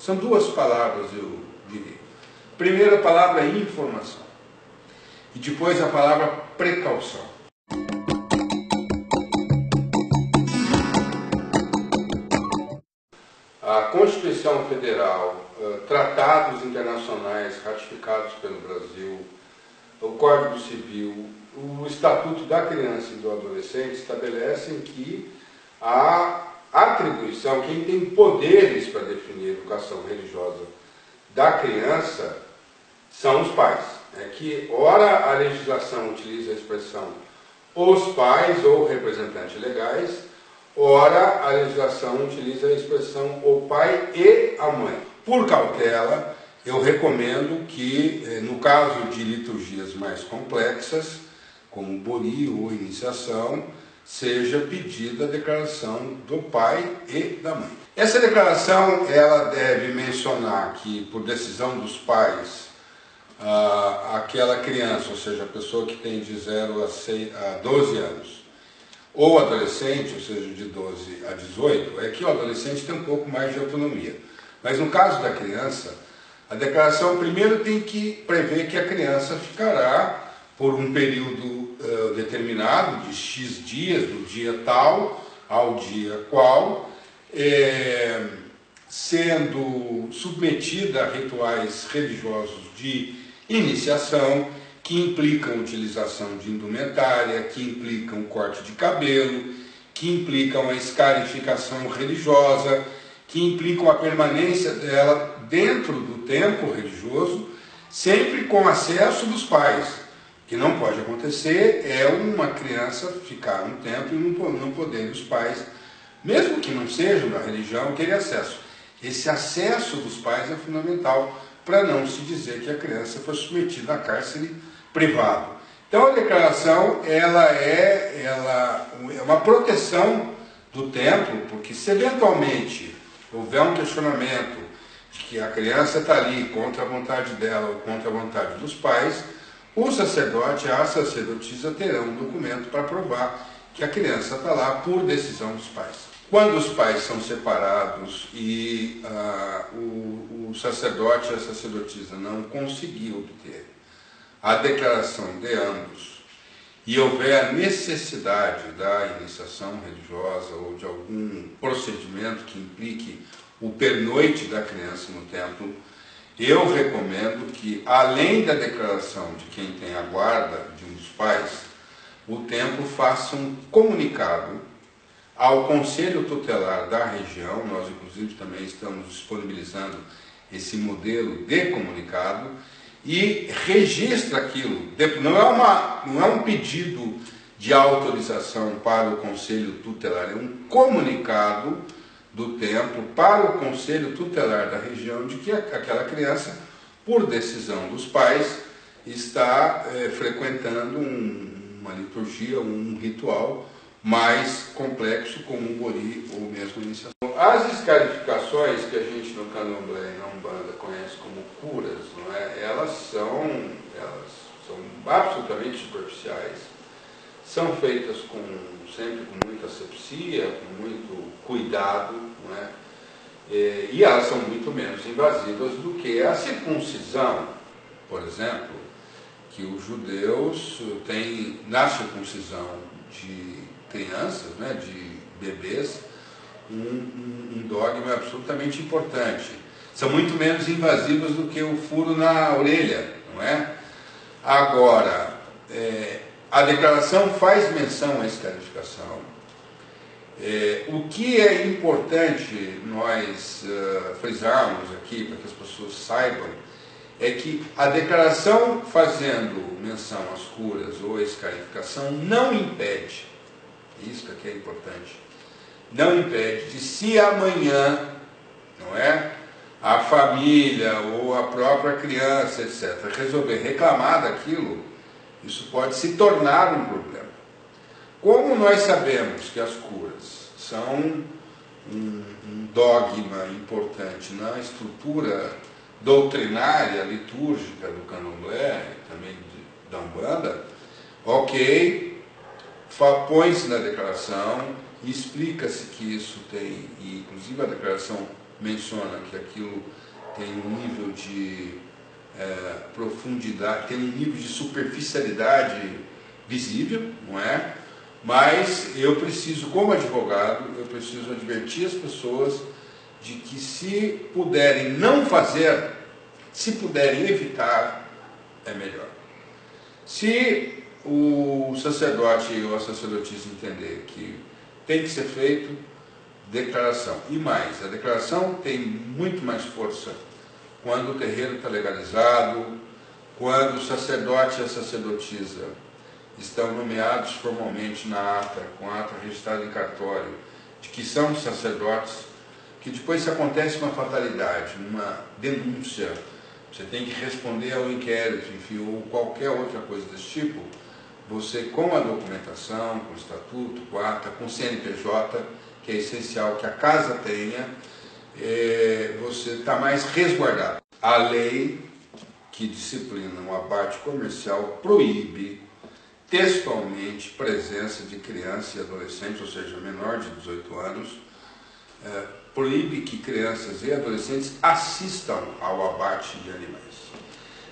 São duas palavras, eu diria. Primeiro, a palavra informação. E depois a palavra precaução. A Constituição Federal, tratados internacionais ratificados pelo Brasil, o Código Civil, o Estatuto da Criança e do Adolescente estabelecem que a atribuição, quem tem poderes para definir a educação religiosa da criança, são os pais. É que, ora, a legislação utiliza a expressão os pais ou representantes legais, ora, a legislação utiliza a expressão o pai e a mãe. Por cautela, eu recomendo que, no caso de liturgias mais complexas, como Bori ou iniciação, seja pedida a declaração do pai e da mãe. Essa declaração, ela deve mencionar que, por decisão dos pais, aquela criança, ou seja, a pessoa que tem de 0 a 12 anos, ou adolescente, ou seja, de 12 a 18, é que o adolescente tem um pouco mais de autonomia. Mas no caso da criança, a declaração primeiro tem que prever que a criança ficará por um período determinado, de X dias, do dia tal ao dia qual, sendo submetida a rituais religiosos de iniciação, que implicam a utilização de indumentária, que implicam o corte de cabelo, que implicam a escarificação religiosa, que implicam a permanência dela dentro do templo religioso, sempre com acesso dos pais. O que não pode acontecer é uma criança ficar um tempo e não poder os pais, mesmo que não sejam da religião, ter acesso. Esse acesso dos pais é fundamental para não se dizer que a criança foi submetida a cárcere privado. Então a declaração ela é uma proteção do templo, porque se eventualmente houver um questionamento de que a criança está ali contra a vontade dela ou contra a vontade dos pais, o sacerdote e a sacerdotisa terão um documento para provar que a criança está lá por decisão dos pais. Quando os pais são separados e o sacerdote e a sacerdotisa não conseguir obter a declaração de ambos e houver a necessidade da iniciação religiosa ou de algum procedimento que implique o pernoite da criança no templo, eu recomendo que, além da declaração de quem tem a guarda de um dos pais, o templo faça um comunicado ao Conselho Tutelar da região. Nós, inclusive, também estamos disponibilizando esse modelo de comunicado, e registra aquilo. Não é um pedido de autorização para o Conselho Tutelar, é um comunicado do templo para o Conselho Tutelar da região de que aquela criança, por decisão dos pais, está frequentando uma liturgia, um ritual mais complexo, como um Bori ou mesmo iniciação. As escarificações que a gente no Candomblé e na Umbanda conhece como curas, não é? Elas são absolutamente superficiais, são feitas sempre com muita asepsia, com muito cuidado, não é? E elas são muito menos invasivas do que a circuncisão, por exemplo, que os judeus têm na circuncisão de crianças, né, de bebês, um dogma absolutamente importante. São muito menos invasivas do que o furo na orelha, não é? Agora, a declaração faz menção à escarificação. O que é importante nós frisarmos aqui, para que as pessoas saibam, é que a declaração fazendo menção às curas ou à escarificação não impede, isso que é importante, não impede de, se amanhã, não é, a família ou a própria criança, etc., resolver reclamar daquilo, isso pode se tornar um problema. Como nós sabemos que as curas são um dogma importante na estrutura doutrinária, litúrgica do Candomblé e também da Umbanda, ok, põe-se na declaração e explica-se que isso tem, e inclusive a declaração menciona que aquilo tem um nível de profundidade, tem um nível de superficialidade visível, não é? Mas eu preciso, como advogado, eu preciso advertir as pessoas de que se puderem não fazer, se puderem evitar, é melhor. Se o sacerdote ou a sacerdotisa entender que tem que ser feito, declaração. E mais, a declaração tem muito mais força quando o terreiro está legalizado, quando o sacerdote e a sacerdotisa estão nomeados formalmente na ata, com a ata registrada em cartório, de que são sacerdotes, que depois se acontece uma fatalidade, uma denúncia, você tem que responder ao inquérito, enfim, ou qualquer outra coisa desse tipo, você com a documentação, com o estatuto, com a ata, com o CNPJ, que é essencial que a casa tenha, você está mais resguardado. A lei que disciplina o abate comercial proíbe textualmente presença de criança e adolescente, ou seja, menor de 18 anos, proíbe que crianças e adolescentes assistam ao abate de animais.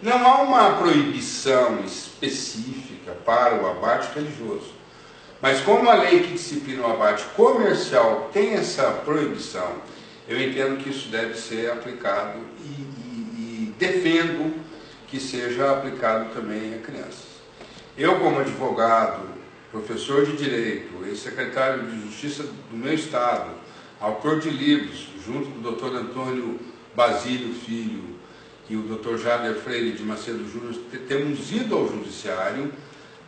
Não há uma proibição específica para o abate religioso, mas como a lei que disciplina o abate comercial tem essa proibição, eu entendo que isso deve ser aplicado e defendo que seja aplicado também a crianças. Eu, como advogado, professor de Direito, ex-secretário de Justiça do meu Estado, autor de livros, junto com o Dr. Antônio Basílio Filho e o Dr. Jader Freire de Macedo Júnior, temos ido ao Judiciário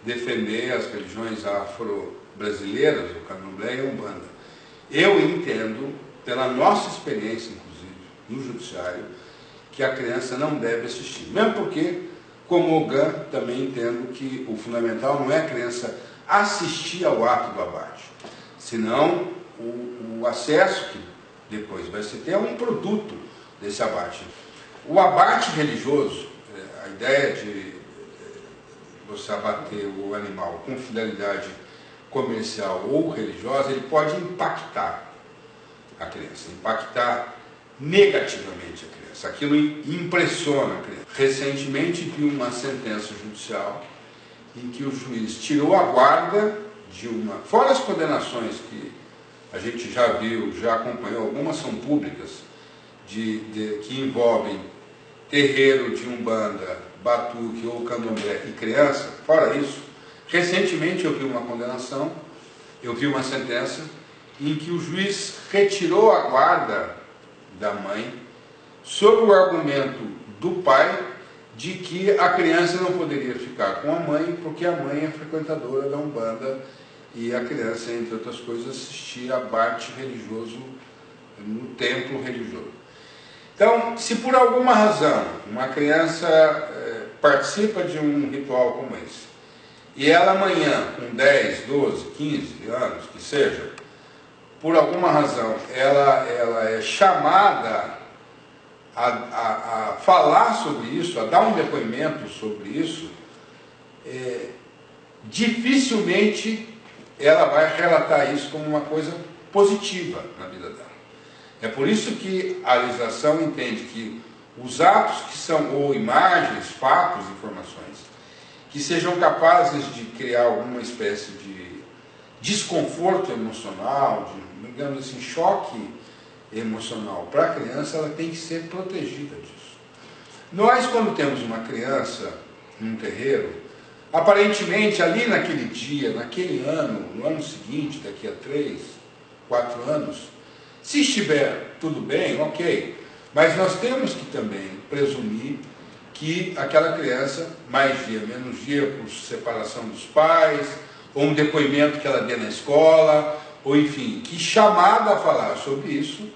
defender as religiões afro-brasileiras, o Candomblé e a Umbanda. Eu entendo, pela nossa experiência, inclusive, no Judiciário, que a criança não deve assistir. Mesmo porque, como o GAN, também entendo que o fundamental não é a criança assistir ao ato do abate, senão o acesso que depois vai se ter a um produto desse abate. O abate religioso, a ideia de você abater o animal com finalidade comercial ou religiosa, ele pode impactar a criança, impactar negativamente a criança. Aquilo impressiona a criança. Recentemente vi uma sentença judicial em que o juiz tirou a guarda de uma... Fora as condenações que a gente já viu, já acompanhou, algumas são públicas, que envolvem terreiro de umbanda, batuque ou candomblé e criança. Fora isso, recentemente eu vi uma condenação, eu vi uma sentença em que o juiz retirou a guarda da mãe sob o argumento do pai de que a criança não poderia ficar com a mãe porque a mãe é frequentadora da umbanda e a criança, entre outras coisas, assistia a abate religioso no templo religioso. Então, se por alguma razão uma criança participa de um ritual como esse, e ela amanhã, com 10, 12, 15 anos, que seja, por alguma razão, ela é chamada a falar sobre isso, a dar um depoimento sobre isso, dificilmente ela vai relatar isso como uma coisa positiva na vida dela. É por isso que a legislação entende que os atos que são, ou imagens, fatos, informações, que sejam capazes de criar alguma espécie de desconforto emocional, de, digamos assim, choque emocional para a criança, ela tem que ser protegida disso. Nós, quando temos uma criança num terreiro, aparentemente ali naquele dia, naquele ano, no ano seguinte, daqui a 3, 4 anos, se estiver tudo bem, ok, mas nós temos que também presumir que aquela criança, mais dia, menos dia, por separação dos pais, ou um depoimento que ela dê na escola, ou enfim, que chamada a falar sobre isso,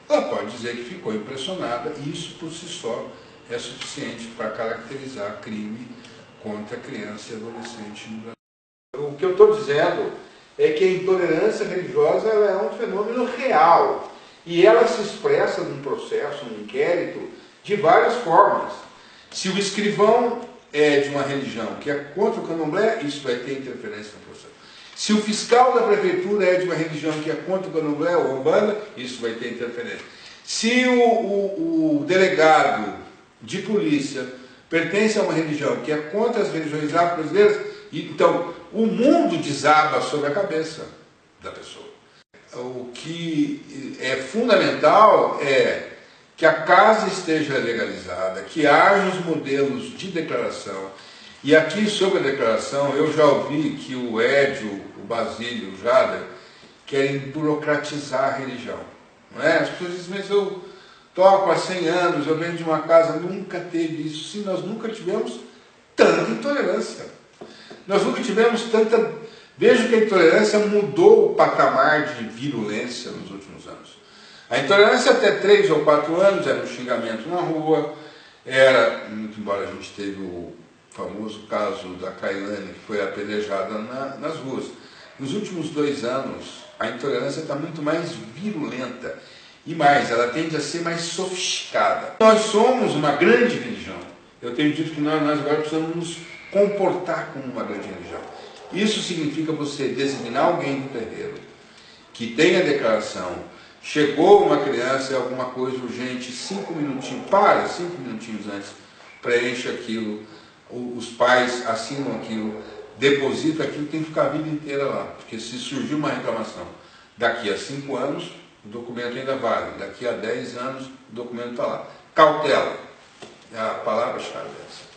ela pode dizer que ficou impressionada, e isso por si só é suficiente para caracterizar crime contra criança e adolescente no Brasil. O que eu estou dizendo é que a intolerância religiosa ela é um fenômeno real, e ela se expressa num processo, num inquérito, de várias formas. Se o escrivão é de uma religião que é contra o candomblé, isso vai ter interferência no processo. Se o fiscal da prefeitura é de uma religião que é contra o candomblé ou umbanda, isso vai ter interferência. Se o delegado de polícia pertence a uma religião que é contra as religiões afro-brasileiras, então o mundo desaba sobre a cabeça da pessoa. O que é fundamental é que a casa esteja legalizada, que haja os modelos de declaração. E aqui sobre a declaração, eu já ouvi que o Édio, o Basílio, o Jader, querem burocratizar a religião. Não é? As pessoas dizem, mas eu toco há 100 anos, eu venho de uma casa, nunca teve isso. Sim, nós nunca tivemos tanta intolerância. Nós nunca tivemos tanta... Veja que a intolerância mudou o patamar de virulência nos últimos anos. A intolerância até 3 ou 4 anos era um xingamento na rua, era, muito embora a gente teve o famoso caso da Kailane, que foi apedrejada nas ruas. Nos últimos 2 anos, a intolerância está muito mais virulenta. E mais, ela tende a ser mais sofisticada. Nós somos uma grande religião. Eu tenho dito que nós agora precisamos nos comportar como uma grande religião. Isso significa você designar alguém do terreiro que tenha declaração. Chegou uma criança, é alguma coisa urgente, 5 minutinhos, 5 minutinhos antes, preenche aquilo, os pais assinam aquilo, deposita aquilo, tem que ficar a vida inteira lá. Porque se surgir uma reclamação daqui a 5 anos, o documento ainda vale. Daqui a 10 anos, o documento está lá. Cautela. É a palavra-chave essa.